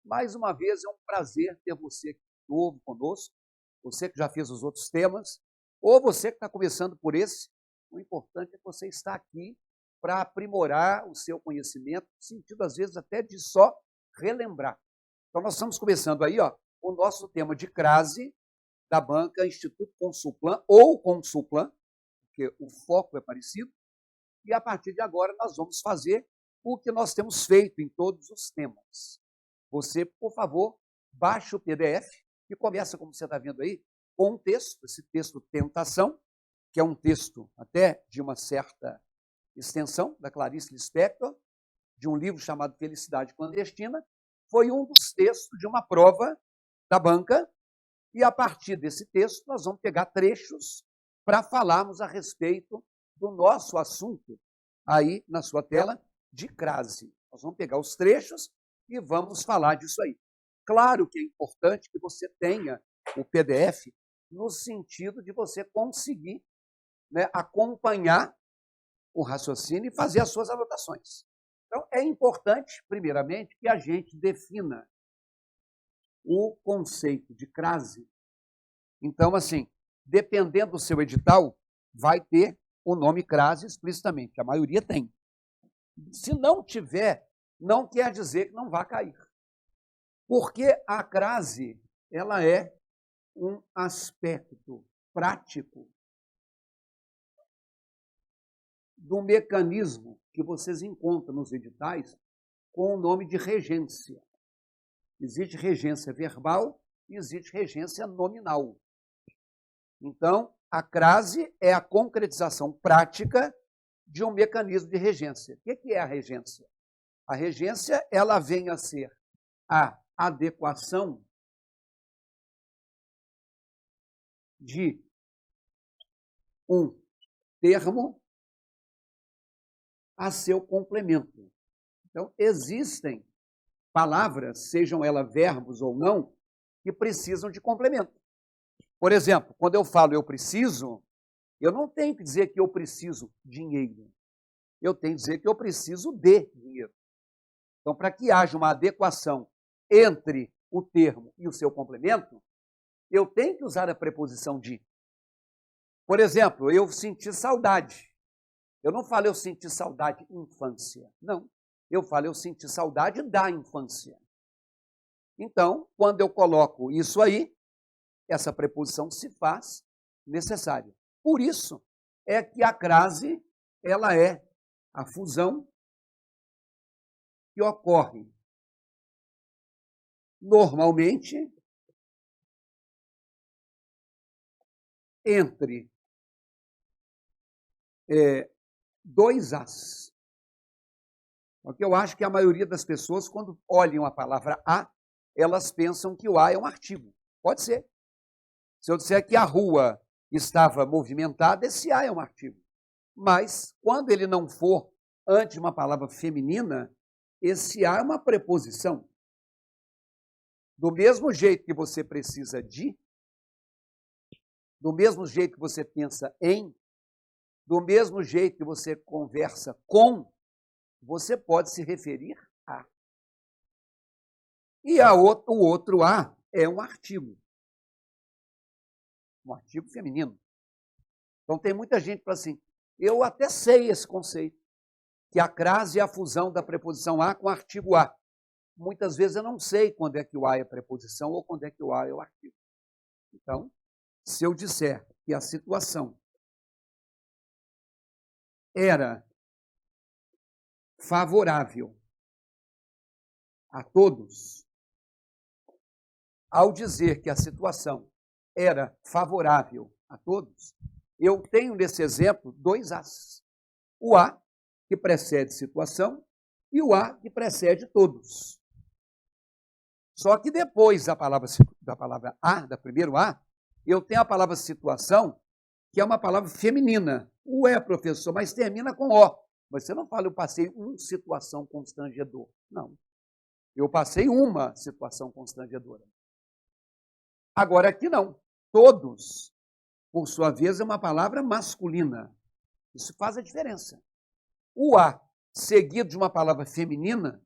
Mais uma vez, é um prazer ter você aqui de novo conosco, você que já fez os outros temas, ou você que está começando por esse. O importante é que você está aqui para aprimorar o seu conhecimento, no sentido, às vezes, até de só relembrar. Então, nós estamos começando aí o nosso tema de crase da banca Instituto Consulplan, ou Consulplan, porque o foco é parecido, e a partir de agora nós vamos fazer o que nós temos feito em todos os temas. Você, por favor, baixe o PDF e começa, como você está vendo aí, com um texto, esse texto Tentação, que é um texto até de uma certa extensão, da Clarice Lispector, de um livro chamado Felicidade Clandestina. Foi um dos textos de uma prova da banca, e a partir desse texto nós vamos pegar trechos para falarmos a respeito do nosso assunto aí na sua tela de crase. Nós vamos pegar os trechos e vamos falar disso aí. Claro que é importante que você tenha o PDF no sentido de você conseguir, né, acompanhar o raciocínio e fazer as suas anotações. Então, é importante, primeiramente, que a gente defina o conceito de crase. Então, assim, dependendo do seu edital, vai ter o nome crase explicitamente. A maioria tem. Se não tiver, não quer dizer que não vai cair. Porque a crase, ela é um aspecto prático do mecanismo que vocês encontram nos editais com o nome de regência. Existe regência verbal e existe regência nominal. Então, a crase é a concretização prática de um mecanismo de regência. O que é a regência? A regência, ela vem a ser a adequação de um termo a seu complemento. Então, existem palavras, sejam elas verbos ou não, que precisam de complemento. Por exemplo, quando eu falo eu preciso, eu não tenho que dizer que eu preciso dinheiro. Eu tenho que dizer que eu preciso de dinheiro. Então, para que haja uma adequação entre o termo e o seu complemento, eu tenho que usar a preposição de. Por exemplo, eu senti saudade. Eu não falo eu senti saudade infância. Não. Eu falo eu senti saudade da infância. Então, quando eu coloco isso aí, essa preposição se faz necessária. Por isso é que a crase, ela é a fusão que ocorre normalmente entre dois As. Porque eu acho que a maioria das pessoas, quando olham a palavra A, elas pensam que o A é um artigo. Pode ser. Se eu disser que a rua estava movimentada, esse A é um artigo. Mas, quando ele não for antes de uma palavra feminina, esse A é uma preposição. Do mesmo jeito que você precisa de, do mesmo jeito que você pensa em, do mesmo jeito que você conversa com, você pode se referir a. E o outro A é um artigo. Um artigo feminino. Então, tem muita gente que fala assim, eu até sei esse conceito, que a crase é a fusão da preposição A com o artigo A. Muitas vezes eu não sei quando é que o A é preposição ou quando é que o A é o artigo. Então, se eu disser que a situação era favorável a todos, ao dizer que a situação era favorável a todos, eu tenho nesse exemplo dois As. O A, que precede situação, e o A, que precede todos. Só que depois da palavra A, da primeiro A, eu tenho a palavra situação, que é uma palavra feminina. Professor, mas termina com O. Mas você não fala, eu passei uma situação constrangedora. Não. Eu passei uma situação constrangedora. Agora, aqui não. Todos, por sua vez, é uma palavra masculina. Isso faz a diferença. O A, seguido de uma palavra feminina,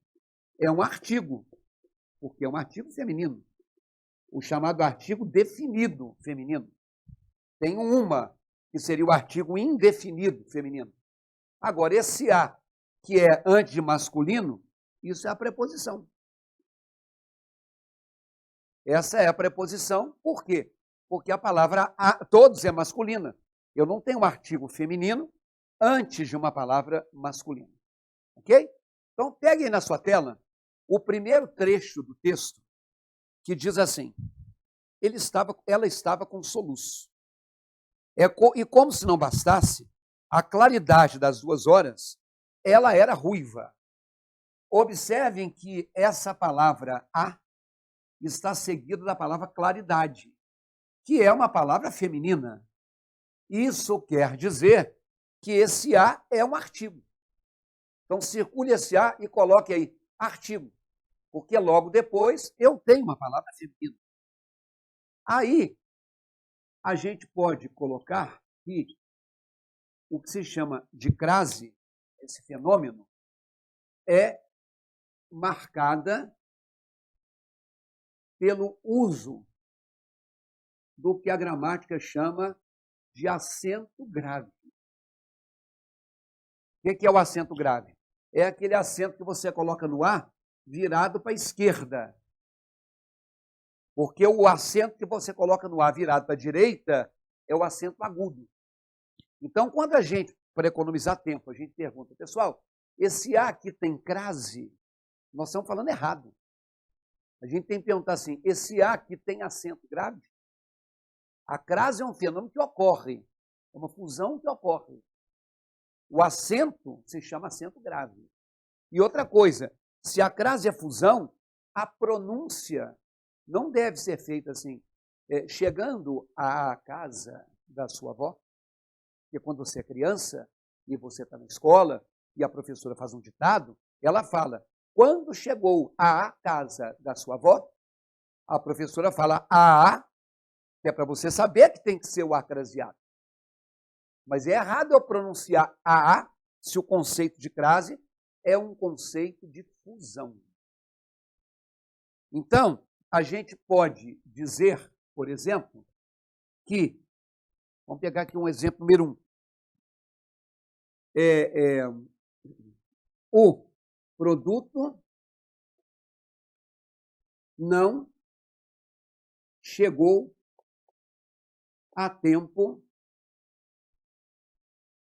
é um artigo. porque é um artigo feminino. O chamado artigo definido feminino. Tem uma, que seria o artigo indefinido feminino. Agora, esse a, que é antes de masculino, isso é a preposição. Essa é a preposição, por quê? Porque a palavra a, todos é masculina. Eu não tenho um artigo feminino antes de uma palavra masculina. Ok? Então, pegue aí na sua tela o primeiro trecho do texto que diz assim: ela estava com soluço. E como se não bastasse, a claridade das 2 horas, ela era ruiva. Observem que essa palavra a está seguida da palavra claridade, que é uma palavra feminina. Isso quer dizer que esse a é um artigo. Então, circule esse a e coloque aí artigo, porque logo depois eu tenho uma palavra feminina. Aí, a gente pode colocar que o que se chama de crase, esse fenômeno, é marcada pelo uso do que a gramática chama de acento grave. O que é o acento grave? É aquele acento que você coloca no A virado para a esquerda. Porque o acento que você coloca no A virado para a direita é o acento agudo. Então, quando a gente, para economizar tempo, a gente pergunta, pessoal, esse A aqui tem crase? Nós estamos falando errado. A gente tem que perguntar assim, esse A aqui tem acento grave? A crase é um fenômeno que ocorre, é uma fusão que ocorre. O acento se chama acento grave. E outra coisa, se a crase é fusão, a pronúncia não deve ser feita assim, chegando à casa da sua avó, porque quando você é criança e você está na escola e a professora faz um ditado, ela fala, quando chegou à casa da sua avó, a professora fala a, que é para você saber que tem que ser o A craseado. Mas é errado eu pronunciar a se o conceito de crase é um conceito de fusão. Então, a gente pode dizer, por exemplo, que, vamos pegar aqui um exemplo número 1. O produto não chegou a tempo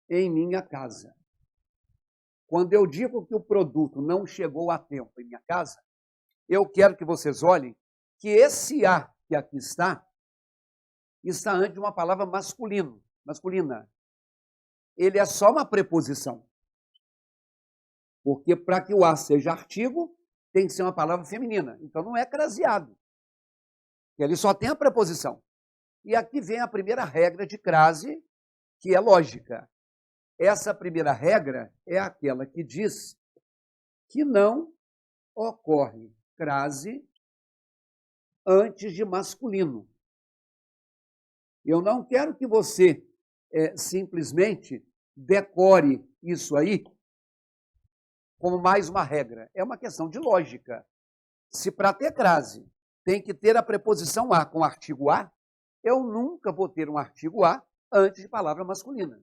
em minha casa. Quando eu digo que o produto não chegou a tempo em minha casa, eu quero que vocês olhem que esse a que aqui está antes de uma palavra masculina. Ele é só uma preposição. Porque para que o a seja artigo, tem que ser uma palavra feminina. Então não é craseado. Ele só tem a preposição. E aqui vem a primeira regra de crase, que é lógica. Essa primeira regra é aquela que diz que não ocorre crase antes de masculino. Eu não quero que você simplesmente decore isso aí como mais uma regra. É uma questão de lógica. Se para ter crase tem que ter a preposição a com o artigo a, eu nunca vou ter um artigo a antes de palavra masculina.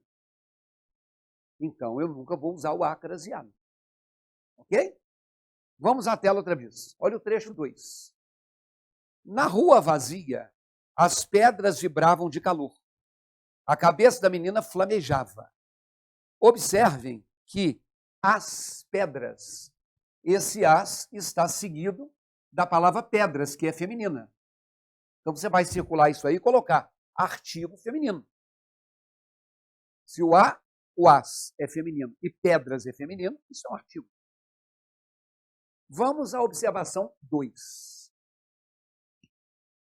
Então, eu nunca vou usar o a craseado. Ok? Vamos à tela outra vez. Olha o trecho 2. Na rua vazia, as pedras vibravam de calor. A cabeça da menina flamejava. Observem que as pedras, esse as está seguido da palavra pedras, que é feminina. Então, você vai circular isso aí e colocar artigo feminino. Se o as é feminino e pedras é feminino, isso é um artigo. Vamos à observação 2.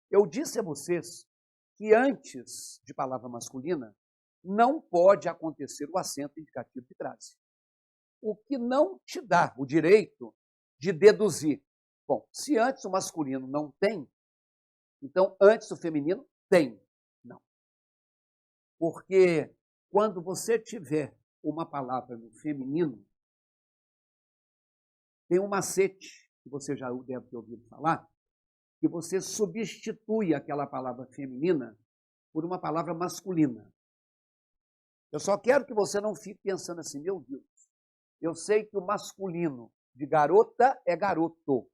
Eu disse a vocês que antes de palavra masculina não pode acontecer o acento indicativo de crase. O que não te dá o direito de deduzir. Bom, se antes o masculino não tem, então antes o feminino tem. Não. Porque quando você tiver uma palavra no feminino, tem um macete que você já deve ter ouvido falar, que você substitui aquela palavra feminina por uma palavra masculina. Eu só quero que você não fique pensando assim, meu Deus, eu sei que o masculino de garota é garoto.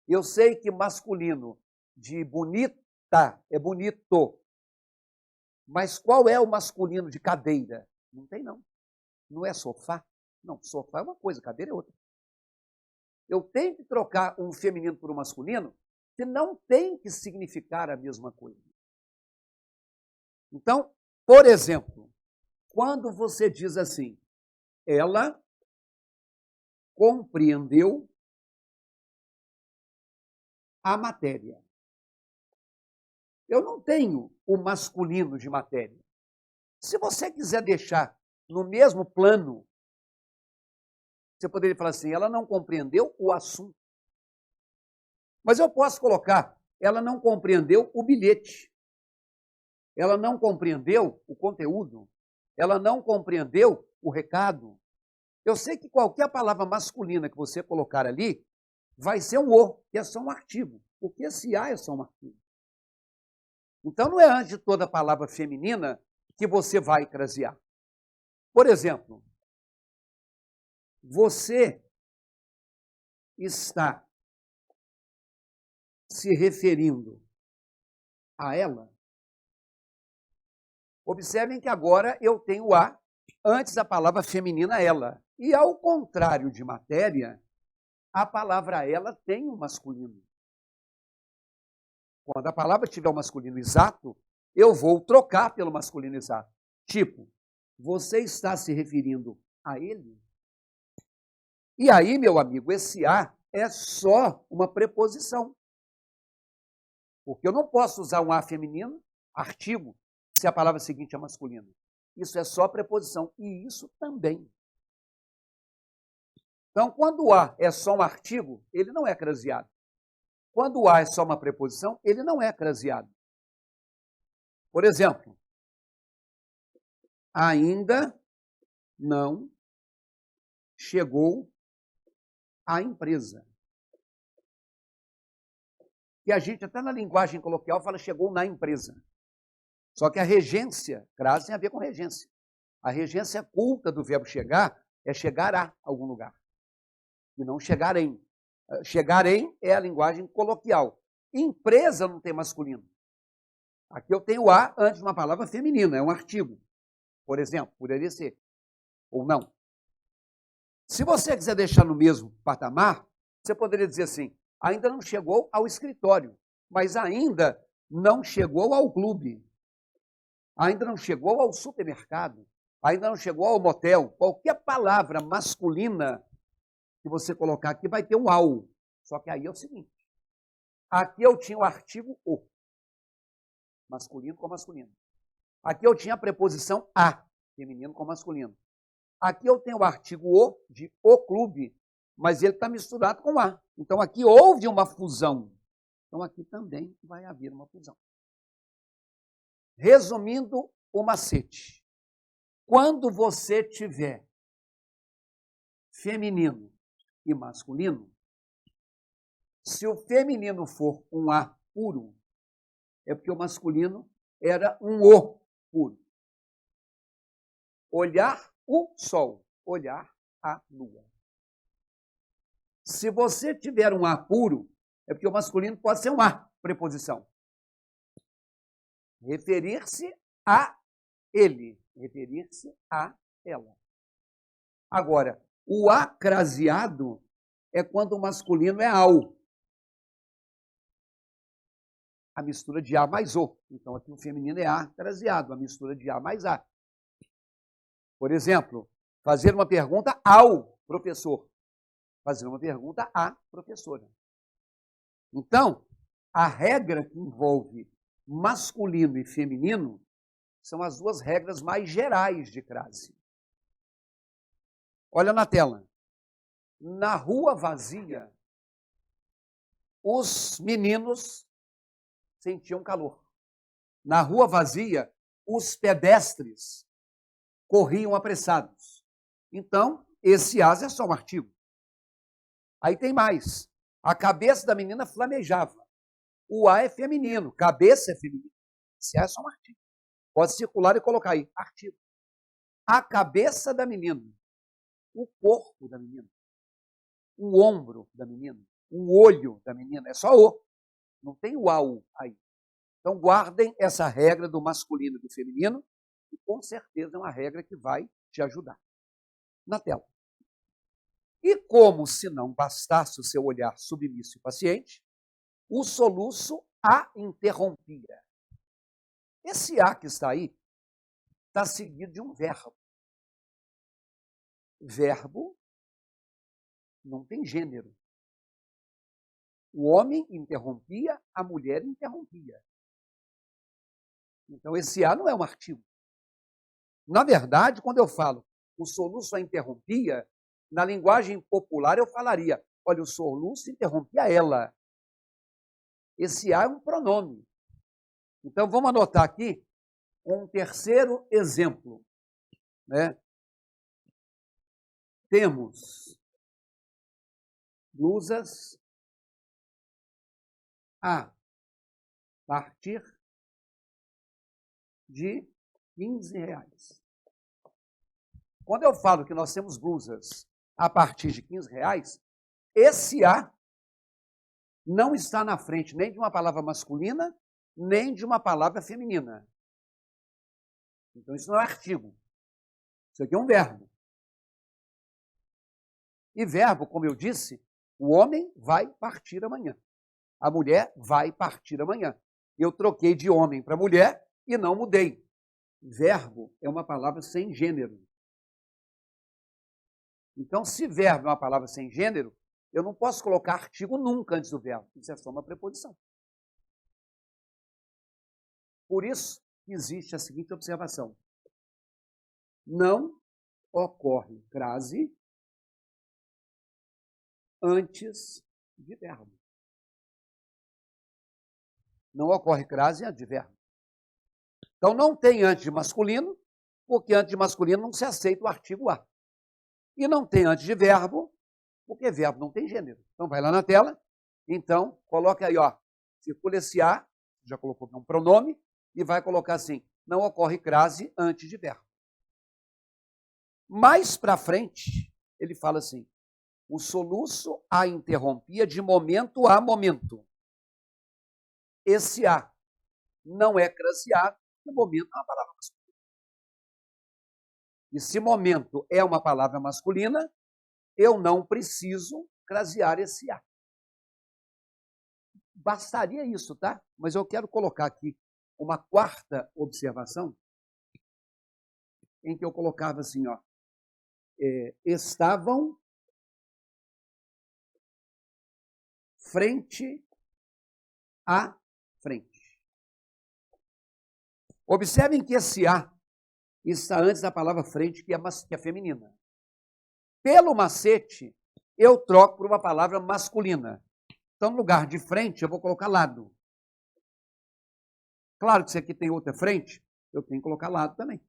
Eu sei que masculino de bonita é bonito. Mas qual é o masculino de cadeira? Não tem, não. Não é sofá. Não, sofá é uma coisa, cadeira é outra. Eu tenho que trocar um feminino por um masculino que não tem que significar a mesma coisa. Então, por exemplo, quando você diz assim, ela compreendeu a matéria. Eu não tenho o masculino de matéria. Se você quiser deixar no mesmo plano, você poderia falar assim, ela não compreendeu o assunto. Mas eu posso colocar, ela não compreendeu o bilhete. Ela não compreendeu o conteúdo. Ela não compreendeu o recado. Eu sei que qualquer palavra masculina que você colocar ali, vai ser um o, que é só um artigo. Porque esse a é só um artigo. Então, não é antes de toda palavra feminina que você vai crasear. Por exemplo, você está se referindo a ela. Observem que agora eu tenho a antes da palavra feminina ela. E ao contrário de matéria, a palavra ela tem um masculino. Quando a palavra tiver o masculino exato, eu vou trocar pelo masculino exato. Tipo, você está se referindo a ele? E aí, meu amigo, esse a é só uma preposição. Porque eu não posso usar um a feminino, artigo, se a palavra seguinte é masculina. Isso é só preposição. E isso também. Então, quando o a é só um artigo, ele não é craseado. Quando o a é só uma preposição, ele não é craseado. Por exemplo, ainda não chegou a empresa. Que a gente, até na linguagem coloquial, fala chegou na empresa. Só que a regência, crase tem a ver com regência. A regência culta do verbo chegar é chegar a algum lugar. E não chegar em. Chegar em é a linguagem coloquial. Empresa não tem masculino. Aqui eu tenho a antes de uma palavra feminina, é um artigo. Por exemplo, poderia ser. Ou não. Se você quiser deixar no mesmo patamar, você poderia dizer assim, ainda não chegou ao escritório, mas ainda não chegou ao clube, ainda não chegou ao supermercado, ainda não chegou ao motel. Qualquer palavra masculina que você colocar aqui vai ter um ao. Só que aí é o seguinte, aqui eu tinha o artigo o, masculino com masculino. Aqui eu tinha a preposição a, feminino com masculino. Aqui eu tenho o artigo o, de o clube, mas ele está misturado com a. Então aqui houve uma fusão. Então aqui também vai haver uma fusão. Resumindo o macete. Quando você tiver feminino e masculino, se o feminino for um a puro, é porque o masculino era um o puro. Olhar o sol, olhar a lua. Se você tiver um a puro, é porque o masculino pode ser um a, preposição. Referir-se a ele, referir-se a ela. Agora, o a craseado é quando o masculino é ao. A mistura de a mais o. Então, aqui o feminino é a craseado, a mistura de a mais a. Por exemplo, fazer uma pergunta ao professor. Fazer uma pergunta à professora. Então, a regra que envolve masculino e feminino são as duas regras mais gerais de crase. Olha na tela. Na rua vazia, os meninos sentiam calor. Na rua vazia, os pedestres corriam apressados. Então, esse as é só um artigo. Aí tem mais. A cabeça da menina flamejava. O A é feminino, cabeça é feminino. Esse A é só um artigo. Pode circular e colocar aí, artigo. A cabeça da menina, o corpo da menina, o ombro da menina, o olho da menina, é só o. Não tem o AU aí. Então guardem essa regra do masculino e do feminino, e com certeza é uma regra que vai te ajudar. Na tela. E como se não bastasse o seu olhar submisso e paciente, o soluço a interrompia. Esse A que está aí está seguido de um verbo. Verbo não tem gênero. O homem interrompia, a mulher interrompia. Então, esse A não é um artigo. Na verdade, quando eu falo o soluço a interrompia, na linguagem popular eu falaria, olha, o soluço interrompia ela. Esse A é um pronome. Então, vamos anotar aqui um terceiro exemplo. Né? Temos blusas a partir de R$15. Quando eu falo que nós temos blusas a partir de R$15, esse A não está na frente nem de uma palavra masculina, nem de uma palavra feminina. Então, isso não é artigo. Isso aqui é um verbo. E verbo, como eu disse, o homem vai partir amanhã. A mulher vai partir amanhã. Eu troquei de homem para mulher e não mudei. Verbo é uma palavra sem gênero. Então, se verbo é uma palavra sem gênero, eu não posso colocar artigo nunca antes do verbo. Isso é só uma preposição. Por isso, existe a seguinte observação. Não ocorre crase antes de verbo. Não ocorre crase antes de verbo. Então, não tem antes de masculino, porque antes de masculino não se aceita o artigo A. E não tem antes de verbo, porque verbo não tem gênero. Então, vai lá na tela. Então, coloca aí, ó, circula esse A, já colocou aqui um pronome, e vai colocar assim, não ocorre crase antes de verbo. Mais para frente, ele fala assim, o soluço a interrompia de momento a momento. Esse A não é craseado, no momento é uma palavra masculina. E se momento é uma palavra masculina, eu não preciso crasear esse A. Bastaria isso, tá? Mas eu quero colocar aqui uma quarta observação, em que eu colocava assim, ó, estavam frente a frente. Observem que esse A está antes da palavra frente, que é feminina. Pelo macete, eu troco por uma palavra masculina. Então, no lugar de frente, eu vou colocar lado. Claro que se aqui tem outra frente, eu tenho que colocar lado também.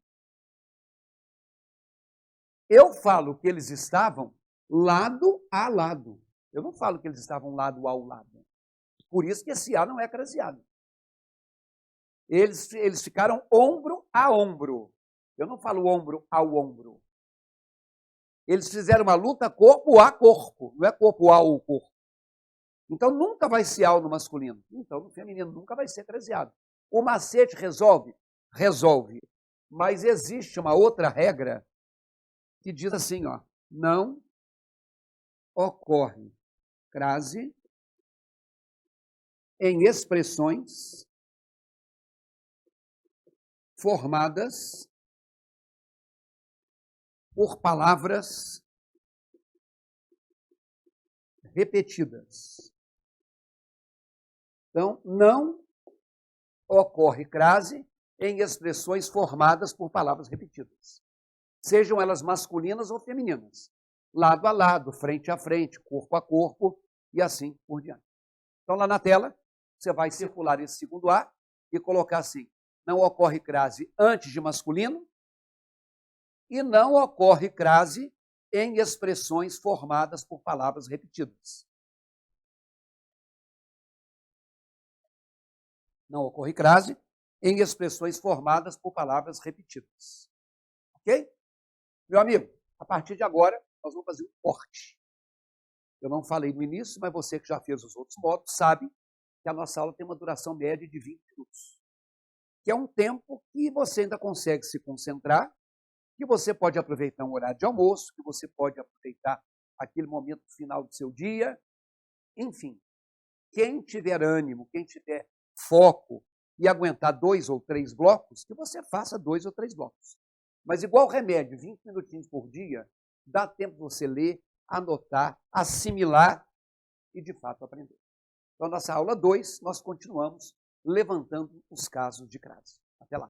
Eu falo que eles estavam lado a lado. Eu não falo que eles estavam lado ao lado. Por isso que esse A não é craseado. Eles ficaram ombro a ombro. Eu não falo ombro ao ombro. Eles fizeram uma luta corpo a corpo, não é corpo ao corpo. Então nunca vai ser ao no masculino. Então no feminino nunca vai ser craseado. O macete resolve? Resolve. Mas existe uma outra regra que diz assim, ó, não ocorre crase em expressões formadas por palavras repetidas. Então, não ocorre crase em expressões formadas por palavras repetidas. Sejam elas masculinas ou femininas. Lado a lado, frente a frente, corpo a corpo e assim por diante. Então, lá na tela, você vai circular esse segundo A e colocar assim, não ocorre crase antes de masculino e não ocorre crase em expressões formadas por palavras repetidas. Não ocorre crase em expressões formadas por palavras repetidas. Ok? Meu amigo, a partir de agora, nós vamos fazer um corte. Eu não falei no início, mas você que já fez os outros módulos sabe que a nossa aula tem uma duração média de 20 minutos. Que é um tempo que você ainda consegue se concentrar, que você pode aproveitar um horário de almoço, que você pode aproveitar aquele momento final do seu dia. Enfim, quem tiver ânimo, quem tiver foco e aguentar 2 ou 3 blocos, que você faça 2 ou 3 blocos. Mas igual remédio, 20 minutinhos por dia, dá tempo de você ler, anotar, assimilar e, de fato, aprender. Então, nossa aula 2, nós continuamos levantando os casos de crase. Até lá.